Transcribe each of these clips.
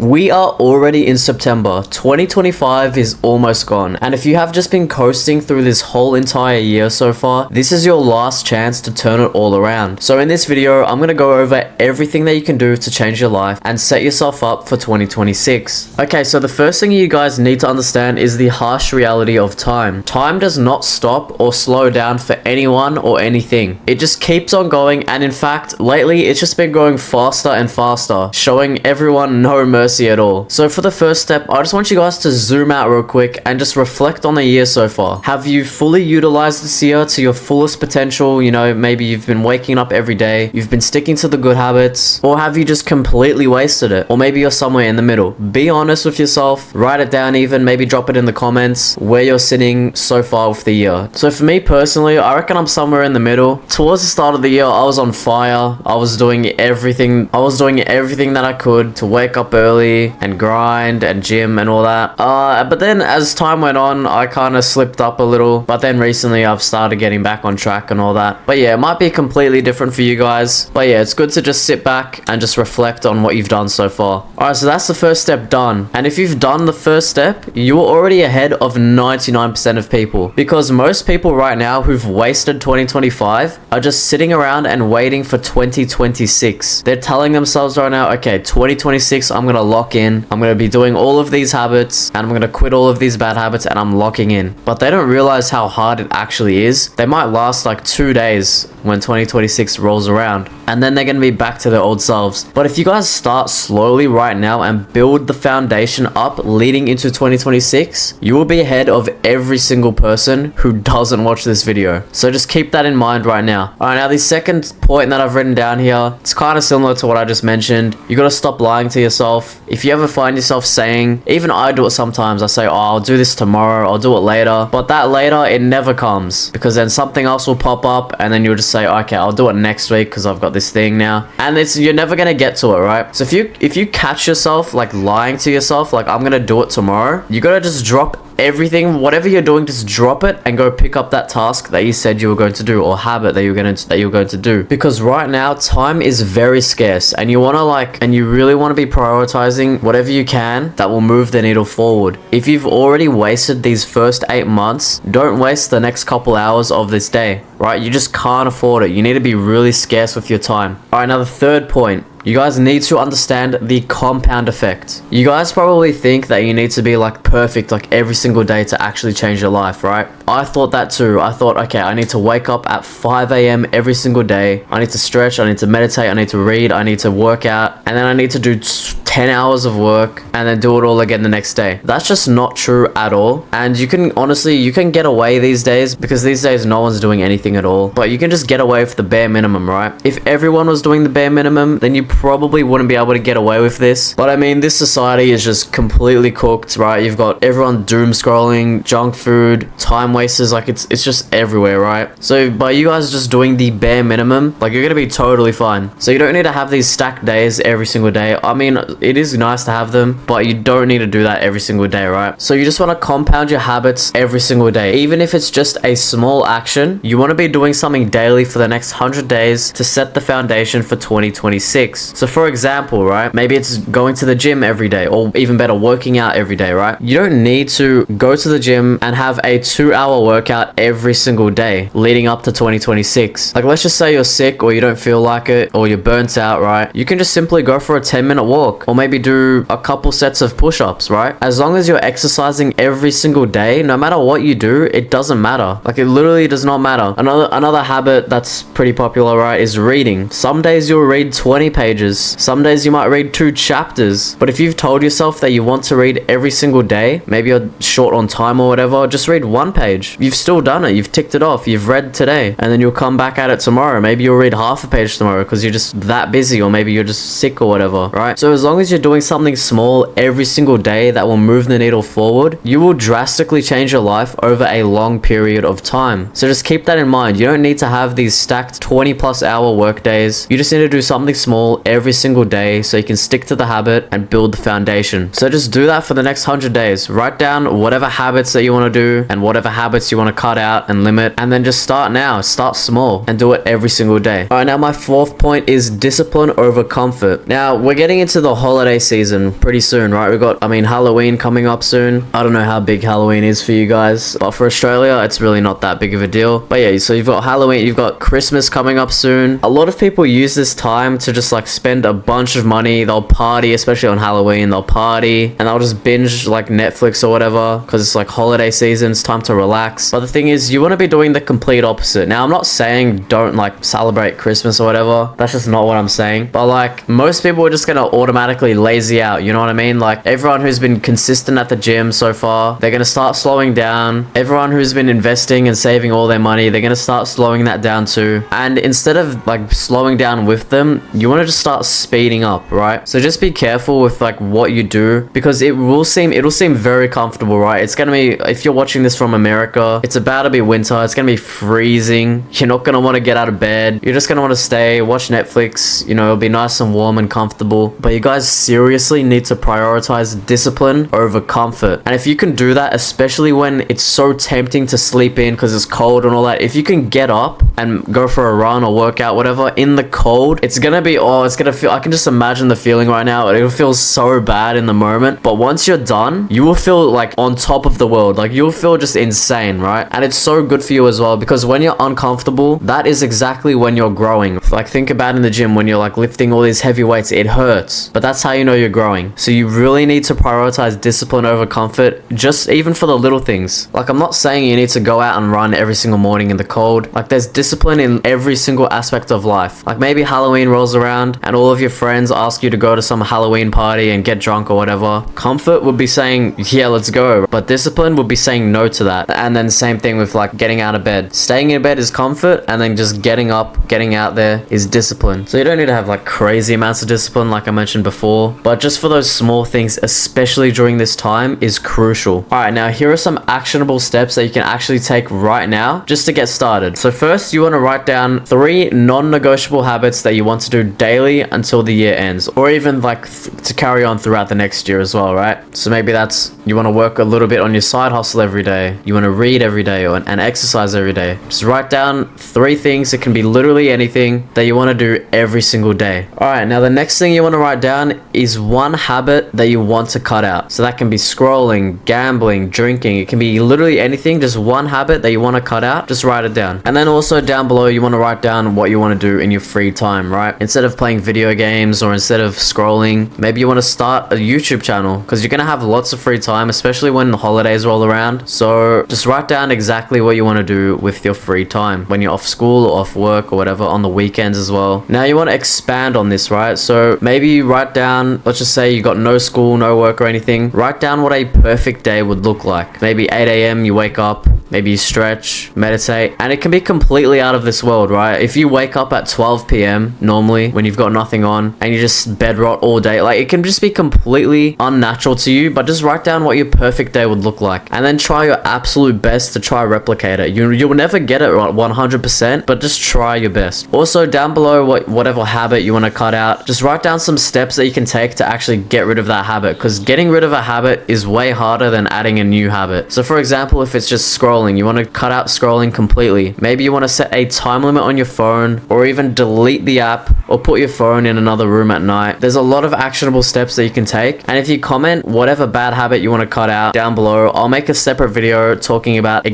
We are already in September. 2025 is almost gone. And if you have just been coasting through this whole entire year so far, this is your last chance to turn it all around. So in this video, I'm going to go over everything that you can do to change your life and set yourself up for 2026. Okay, so the first thing you guys need to understand is the harsh reality of time. Time does not stop or slow down for anyone or anything. It just keeps on going, and in fact, lately it's just been going faster and faster, showing everyone no mercy at all. So for the first step, I just want you guys to zoom out real quick and just reflect on the year so far. Have you fully utilized this year to your fullest potential? You know, maybe you've been waking up every day, you've been sticking to the good habits, or have you just completely wasted it? Or maybe you're somewhere in the middle. Be honest with yourself, write it down, even maybe drop it in the comments where you're sitting so far with the year. So for me personally, I reckon I'm somewhere in the middle. Towards the start of the year, I was on fire. I was doing everything that I could to wake up early and grind and gym and all that. But then as time went on, I kind of slipped up a little. But then recently I've started getting back on track and all that. But yeah, it might be completely different for you guys. But yeah, it's good to just sit back and just reflect on what you've done so far. Alright, so that's the first step done. And if you've done the first step, you're already ahead of 99% of people. Because most people right now who've wasted 2025 are just sitting around and waiting for 2026. They're telling themselves right now, okay, 2026, I'm gonna lock in. I'm gonna be doing all of these habits and I'm gonna quit all of these bad habits and I'm locking in. But they don't realize how hard it actually is. They might last like 2 days when 2026 rolls around, and then they're gonna be back to their old selves. But if you guys start slowly right now and build the foundation up leading into 2026, you will be ahead of every single person who doesn't watch this video. So just keep that in mind right now. Alright, now the second point that I've written down here, it's kind of similar to what I just mentioned. You gotta stop lying to yourself. If you ever find yourself saying, even I do it sometimes, I say, oh, I'll do this tomorrow, I'll do it later. But that later, it never comes, because then something else will pop up and then you'll just say, okay, I'll do it next week because I've got this thing now. And you're never gonna get to it, right? So if you catch yourself like lying to yourself, like I'm gonna do it tomorrow, you gotta just drop everything, whatever you're doing, just drop it and go pick up that task that you said you were going to do, or habit that you're going to do. Because right now time is very scarce, and you really want to be prioritizing whatever you can that will move the needle forward. If you've already wasted these first 8 months, don't waste the next couple hours of this day, right? You just can't afford it. You need to be really scarce with your time. All right, now the third point. You guys need to understand the compound effect. You guys probably think that you need to be like perfect like every single day to actually change your life, right? I thought that too. I thought, okay, I need to wake up at 5 a.m. every single day. I need to stretch, I need to meditate, I need to read, I need to work out, and then I need to do 10 hours of work and then do it all again the next day. That's just not true at all. And you can get away these days, because these days no one's doing anything at all. But you can just get away with the bare minimum, right? If everyone was doing the bare minimum, then you probably wouldn't be able to get away with this. But I mean, this society is just completely cooked, right? You've got everyone doom scrolling, junk food, time wasters, like it's just everywhere, right? So by you guys just doing the bare minimum, like you're gonna be totally fine. So you don't need to have these stacked days every single day. I mean, it is nice to have them, but you don't need to do that every single day, right? So you just want to compound your habits every single day. Even if it's just a small action, you want to be doing something daily for the next 100 days to set the foundation for 2026. So for example, right, maybe it's going to the gym every day, or even better, working out every day, right? You don't need to go to the gym and have a 2-hour workout every single day leading up to 2026. Like, let's just say you're sick, or you don't feel like it, or you're burnt out, right? You can just simply go for a 10-minute walk, or maybe do a couple sets of push-ups, right? As long as you're exercising every single day, no matter what you do, it doesn't matter. Like, it literally does not matter. Another habit that's pretty popular, right, is reading. Some days you'll read 20 pages. Some days you might read 2 chapters. But if you've told yourself that you want to read every single day, maybe you're short on time or whatever, just read 1 page. You've still done it. You've ticked it off. You've read today. And then you'll come back at it tomorrow. Maybe you'll read half a page tomorrow because you're just that busy, or maybe you're just sick or whatever, right? So as long as you're doing something small every single day that will move the needle forward, you will drastically change your life over a long period of time. So just keep that in mind. You don't need to have these stacked 20+ hour work days. You just need to do something small every single day so you can stick to the habit and build the foundation. So just do that for the next 100 days. Write down whatever habits that you want to do and whatever habits you want to cut out and limit, and then just start now. Start small and do it every single day. All right, now my fourth point is discipline over comfort. Now we're getting into the holiday season pretty soon, right? We've got, Halloween coming up soon. I don't know how big Halloween is for you guys, but for Australia, it's really not that big of a deal. But yeah, so you've got Halloween, you've got Christmas coming up soon. A lot of people use this time to just like spend a bunch of money. They'll party, especially on Halloween. They'll party and they'll just binge like Netflix or whatever because it's like holiday season. It's time to relax. But the thing is, you want to be doing the complete opposite. Now, I'm not saying don't like celebrate Christmas or whatever. That's just not what I'm saying. But like most people are just gonna automatically lazy out. You know what I mean? Like everyone who's been consistent at the gym so far, they're gonna start slowing down. Everyone who's been investing and saving all their money, they're gonna start slowing that down too. And instead of like slowing down with them, you want to just start speeding up, right? So just be careful with like what you do, because it'll seem very comfortable, right? It's gonna be, if you're watching this from America, it's about to be winter. It's gonna be freezing. You're not gonna want to get out of bed. You're just gonna want to stay, watch Netflix. You know, it'll be nice and warm and comfortable. But you guys seriously need to prioritize discipline over comfort. And if you can do that, especially when it's so tempting to sleep in because it's cold and all that, if you can get up and go for a run or workout, whatever, in the cold, it's gonna be, it's gonna feel, I can just imagine the feeling right now. It'll feel so bad in the moment, but once you're done, you will feel like on top of the world. Like you'll feel just insane, right? And it's so good for you as well, because when you're uncomfortable, that is exactly when you're growing. Like think about in the gym when you're like lifting all these heavy weights, it hurts, but that's how you know you're growing. So you really need to prioritize discipline over comfort, just even for the little things. Like I'm not saying you need to go out and run every single morning in the cold. Like there's discipline in every single aspect of life. Like maybe Halloween rolls around and all of your friends ask you to go to some Halloween party and get drunk or whatever. Comfort would be saying, yeah, let's go. But discipline would be saying no to that. And then same thing with like getting out of bed. Staying in bed is comfort, and then just getting up, getting out there is discipline. So you don't need to have like crazy amounts of discipline like I mentioned before, but just for those small things, especially during this time, is crucial. All right, now here are some actionable steps that you can actually take right now just to get started. So first, you want to write down 3 non-negotiable habits that you want to do daily until the year ends, or even like to carry on throughout the next year as well, right? So maybe that's, you want to work a little bit on your side hustle every day, you want to read every day, and exercise every day. Just write down 3 things. It can be literally anything that you want to do every single day. All right, now the next thing you want to write down is 1 habit that you want to cut out. So that can be scrolling, gambling, drinking. It can be literally anything. Just 1 habit that you want to cut out. Just write it down. And then also down below, you want to write down what you want to do in your free time, right? Instead of playing video games or instead of scrolling, maybe you want to start a YouTube channel, because you're going to have lots of free time, especially when the holidays roll around. So just write down exactly what you want to do with your free time when you're off school or off work or whatever, on the weekends as well. Now you want to expand on this, right? So maybe you write down, let's just say you got no school, no work or anything. Write down what a perfect day would look like. Maybe 8 a.m. you wake up, maybe you stretch, meditate, and it can be completely out of this world, right? If you wake up at 12 p.m. normally when you've got nothing on and you just bed rot all day, like it can just be completely unnatural to you. But just write down what your perfect day would look like, and then try your absolute best to try replicate it. You'll never get it right 100%, but just try your best. Also down below, whatever habit you want to cut out, just write down some steps that you can take to actually get rid of that habit, because getting rid of a habit is way harder than adding a new habit. So for example, if it's just scrolling, you want to cut out scrolling completely. Maybe you want to set a time limit on your phone, or even delete the app, or put your phone in another room at night. There's a lot of actionable steps that you can take, and if you comment whatever bad habit you want to cut out down below, I'll make a separate video talking about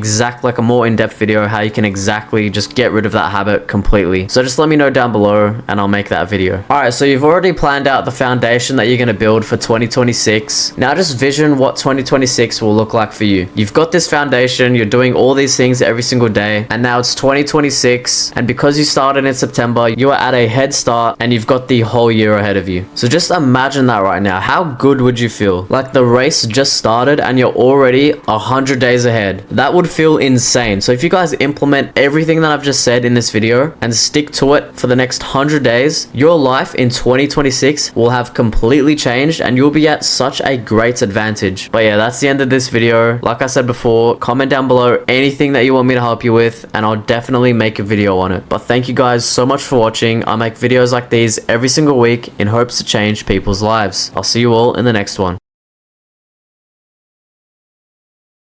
like a more in-depth video how you can exactly just get rid of that habit completely. So just let me know down below and I'll make that video. All right, so you've already planned out the foundation that you're going to build for 2026. Now just vision what 2026 will look like for you. You've got this foundation, you're doing all these things every single day, and now it's 2026, and because you started in September, you are at a head start and you've got the whole year ahead of you. So just imagine that right now. How good would you feel? Like the race just started and you're already 100 days ahead. That would feel insane. So if you guys implement everything that I've just said in this video and stick to it for the next 100 days, your life in 2026 will have completely changed and you'll be at such a great advantage. But yeah, that's the end of this video. Like I said before, comment down below anything that you want me to help you with and I'll definitely make a video on it. But thank you guys so much for watching. I make videos like these every single week in hopes to change people's lives. I'll see you all in the next one.